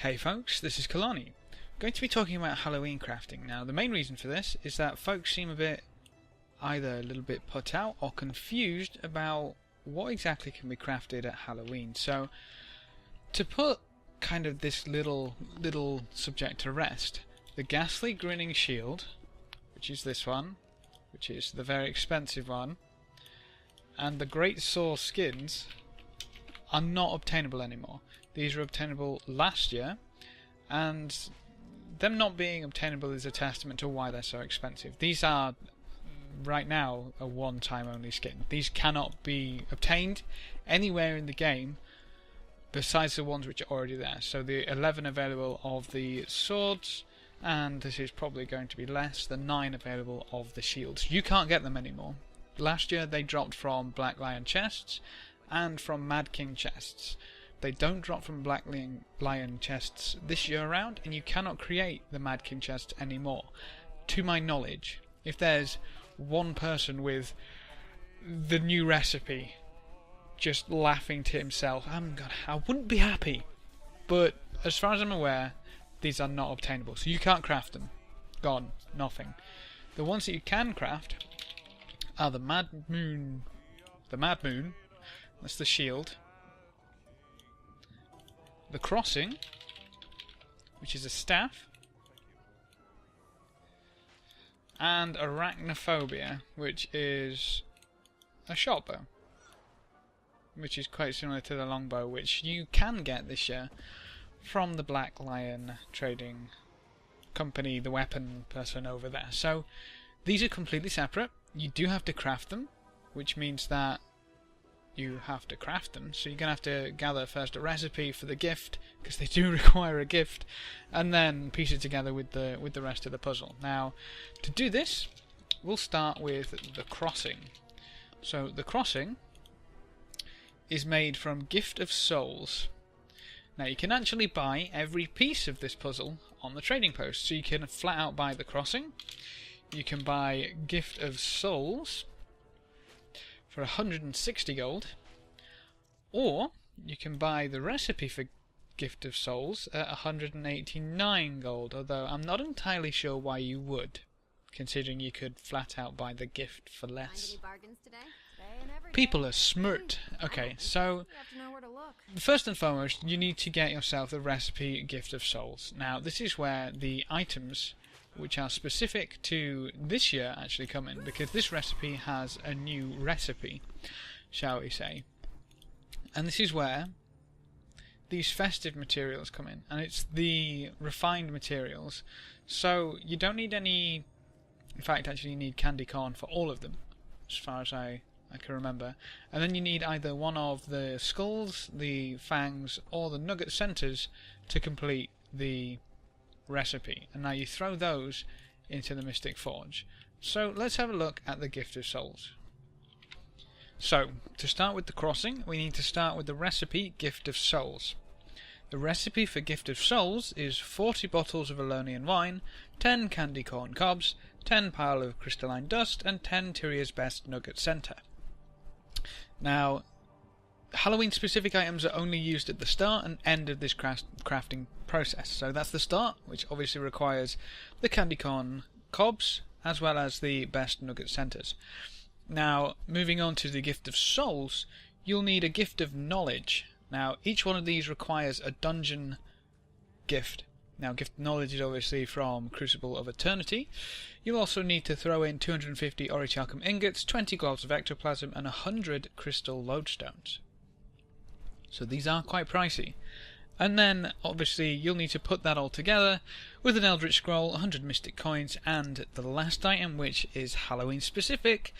Hey folks, this is Kalani. I'm going to be talking about Halloween crafting. Now, the main reason for this is that folks seem a bit, either a little bit put out or confused about what exactly can be crafted at Halloween. So, to put kind of this little subject to rest, the Ghastly Grinning Shield, which is this one, which is the very expensive one, and the Great Sore skins are not obtainable anymore. These were obtainable last year, and them not being obtainable is a testament to why they're so expensive. These are, right now, a one-time only skin. These cannot be obtained anywhere in the game besides the ones which are already there. So the 11 available of the swords, and this is probably going to be less, the 9 available of the shields. You can't get them anymore. Last year they dropped from Black Lion chests and from Mad King chests. They don't drop from Black Lion chests this year around, and you cannot create the Mad King chests anymore. To my knowledge, if there's one person with the new recipe just laughing to himself, I wouldn't be happy. But as far as I'm aware, these are not obtainable, so you can't craft them. Gone. Nothing. The ones that you can craft are the Mad Moon, that's the shield, the Crossing, which is a staff, and Arachnophobia, which is a short bow, which is quite similar to the longbow, which you can get this year from the Black Lion trading company, the weapon person over there. So these are completely separate. You do have to craft them, which means that you have to craft them, so you're going to have to gather first a recipe for the gift, because they do require a gift, and then piece it together with the rest of the puzzle. Now, to do this, we'll start with the Crossing. So the Crossing is made from Gift of Souls. Now you can actually buy every piece of this puzzle on the trading post, so you can flat out buy the Crossing. You can buy Gift of Souls for 160 gold, or you can buy the recipe for Gift of Souls at 189 gold, although I'm not entirely sure why you would, considering you could flat out buy the gift for less. People are smart. Okay, so first and foremost, you need to get yourself the recipe Gift of Souls. Now, this is where the items which are specific to this year actually come in, because this recipe has a new recipe, shall we say. And this is where these festive materials come in, and it's the refined materials. So you don't need any, in fact actually you need candy corn for all of them, as far as I can remember. And then you need either one of the skulls, the fangs, or the nugget centers to complete the recipe, and now you throw those into the Mystic Forge. So let's have a look at the Gift of Souls. So to start with the Crossing, we need to start with the recipe Gift of Souls. The recipe for Gift of Souls is 40 bottles of Alonian wine, 10 candy corn cobs, 10 pile of crystalline dust, and 10 Tyrion's best nugget center. Now, Halloween specific items are only used at the start and end of this crafting process. So that's the start, which obviously requires the candy corn cobs as well as the best nugget centers. Now, moving on to the Gift of Souls, you'll need a Gift of Knowledge. Now, each one of these requires a dungeon gift. Now, Gift of Knowledge is obviously from Crucible of Eternity. You'll also need to throw in 250 orichalcum ingots, 20 globs of ectoplasm, and 100 crystal lodestones. So these are quite pricey. And then, obviously, you'll need to put that all together with an Eldritch Scroll, 100 Mystic Coins, and the last item, which is Halloween specific,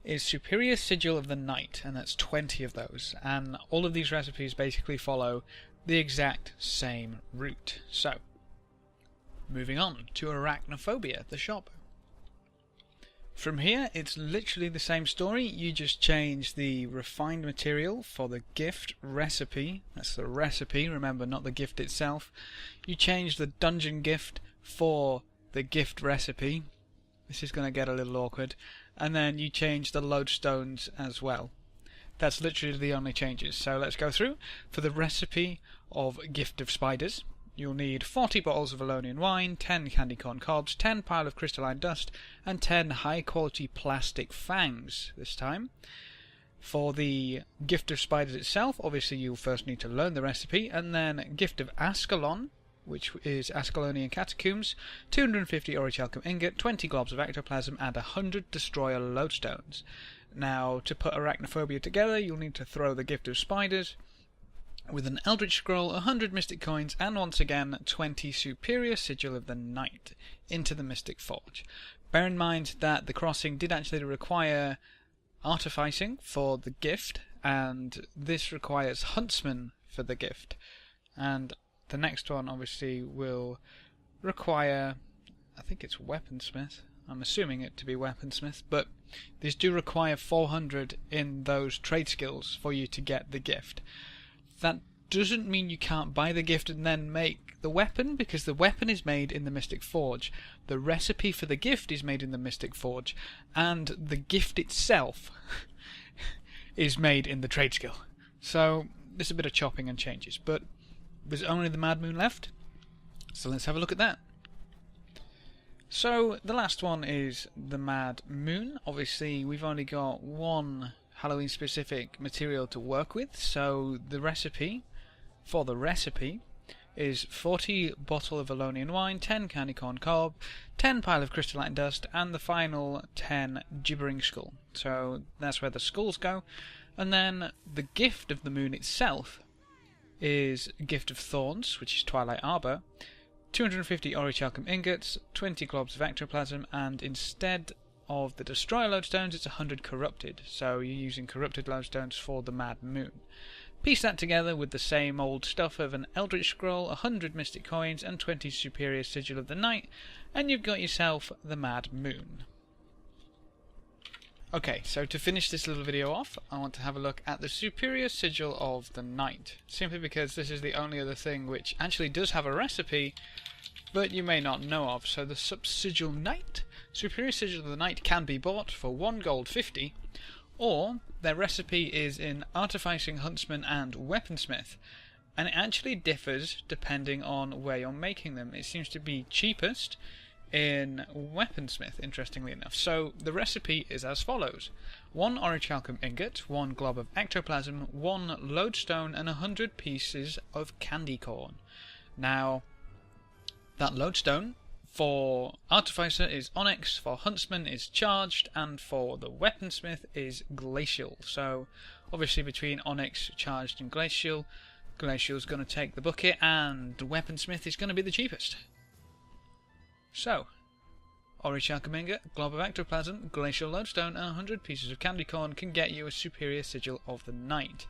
is Superior Sigil of the Night, and that's 20 of those. And all of these recipes basically follow the exact same route. So, moving on to Arachnophobia, the shop. From here, it's literally the same story. You just change the refined material for the gift recipe. That's the recipe, remember, not the gift itself. You change the dungeon gift for the gift recipe. This is going to get a little awkward. And then you change the lodestones as well. That's literally the only changes. So let's go through. For the recipe of Gift of Spiders, you'll need 40 bottles of Alonian wine, 10 candy corn cobs, 10 pile of crystalline dust, and 10 high quality plastic fangs this time. For the Gift of Spiders itself, obviously you'll first need to learn the recipe, and then Gift of Ascalon, which is Ascalonian Catacombs, 250 orichalcum ingot, 20 globs of ectoplasm, and 100 destroyer lodestones. Now, to put Arachnophobia together, you'll need to throw the Gift of Spiders with an Eldritch Scroll, 100 Mystic Coins, and once again 20 Superior Sigil of the Night into the Mystic Forge. Bear in mind that the crossing did actually require artificing for the gift, and this requires Huntsman for the gift. And the next one obviously will require, I think it's Weaponsmith. I'm assuming it to be Weaponsmith, but these do require 400 in those trade skills for you to get the gift. That doesn't mean you can't buy the gift and then make the weapon, because the weapon is made in the Mystic Forge. The recipe for the gift is made in the Mystic Forge, and the gift itself is made in the trade skill. So there's a bit of chopping and changes, but there's only the Mad Moon left, so let's have a look at that. So the last one is the Mad Moon. Obviously we've only got one Halloween specific material to work with, so the recipe for the recipe is 40 bottle of Alonian wine, 10 candy corn cob, 10 pile of crystalline dust, and the final 10 gibbering skull. So that's where the skulls go. And then the gift of the moon itself is Gift of Thorns, which is Twilight Arbor, 250 orichalcum ingots, 20 globs of ectoplasm, and instead of the destroyer lodestones, it's 100 corrupted, so you're using corrupted lodestones for the Mad Moon. Piece that together with the same old stuff of an Eldritch Scroll, 100 Mystic Coins, and 20 Superior Sigil of the Night, and you've got yourself the Mad Moon. Okay, so to finish this little video off, I want to have a look at the Superior Sigil of the Night, simply because this is the only other thing which actually does have a recipe, but you may not know of. So the Sigil Knight, Superior Sigil of the Night, can be bought for 1 gold 50, or their recipe is in Artificing, Huntsman, and Weaponsmith, and it actually differs depending on where you're making them. It seems to be cheapest in Weaponsmith, interestingly enough. So the recipe is as follows: 1 orichalcum ingot, 1 glob of ectoplasm, 1 lodestone, and 100 pieces of candy corn. Now, that lodestone for Artificer is Onyx, for Huntsman is Charged, and for the Weaponsmith is Glacial. So obviously between Onyx, Charged, and Glacial, Glacial's going to take the bucket, and Weaponsmith is going to be the cheapest. So, orichalcum ingot, glob of ectoplasm, glacial lodestone, and 100 pieces of candy corn can get you a Superior Sigil of the Night.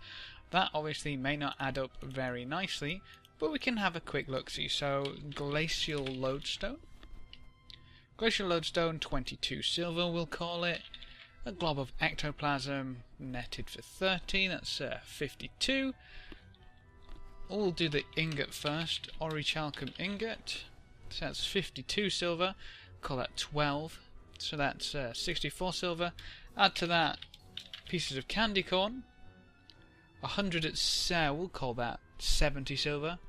That obviously may not add up very nicely, but we can have a quick look-see. So, glacial lodestone. Glacial lodestone, 22 silver we'll call it. A glob of ectoplasm, netted for 30, that's 52. We'll do the ingot first. Orichalcum ingot. So that's 52 silver, call that 12, so that's 64 silver. Add to that pieces of candy corn, 100 at we'll call that 70 silver.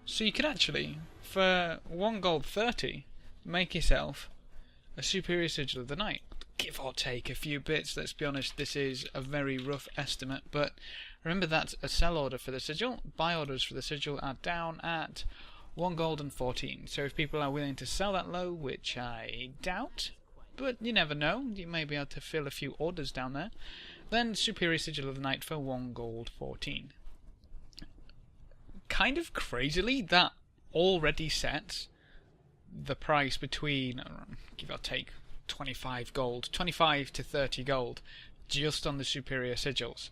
So you can actually, for 1 gold 30, make yourself a Superior Sigil of the Night. Give or take a few bits, let's be honest, this is a very rough estimate, but remember that's a sell order for the sigil. Buy orders for the sigil are down at 1 gold and 14. So if people are willing to sell that low, which I doubt, but you never know, you may be able to fill a few orders down there, then Superior Sigil of the Night for 1 gold 14. Kind of crazily, that already sets the price between, give or take, 25 gold, 25 to 30 gold, just on the Superior Sigils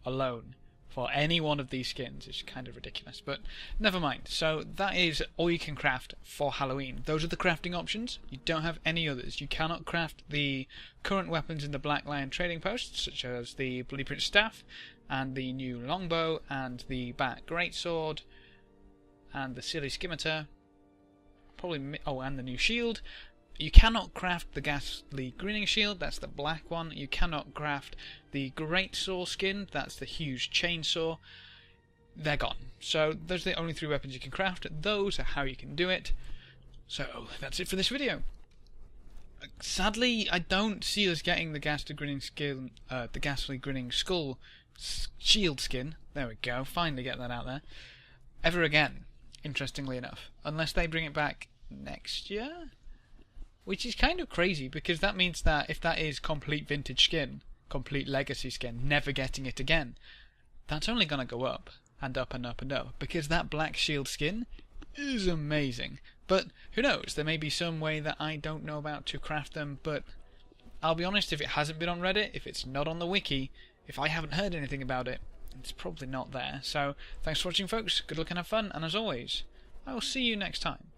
alone. For any one of these skins. It's kind of ridiculous, but never mind. So that is all you can craft for Halloween. Those are the crafting options. You don't have any others. You cannot craft the current weapons in the Black Lion trading post, such as the Blueprint Staff, and the new Longbow, and the Bat Greatsword, and the Silly Scimitar, and the new shield. You cannot craft the Ghastly Grinning Shield, that's the black one. You cannot craft the Great Saw skin, that's the huge chainsaw. they're gone. So those are the only 3 weapons you can craft. Those are how you can do it. So that's it for this video. Sadly, I don't see us getting the Ghastly Grinning Skull shield skin. There we go. Finally get that out there. Ever again, interestingly enough, unless they bring it back next year, which is kind of crazy because that means that if that is complete vintage skin, complete legacy skin, never getting it again, that's only going to go up and up and up and up because that black shield skin is amazing. But who knows, there may be some way that I don't know about to craft them, but I'll be honest, if it hasn't been on Reddit, if it's not on the wiki, if I haven't heard anything about it, it's probably not there. So thanks for watching, folks, good luck and have fun, and as always, I will see you next time.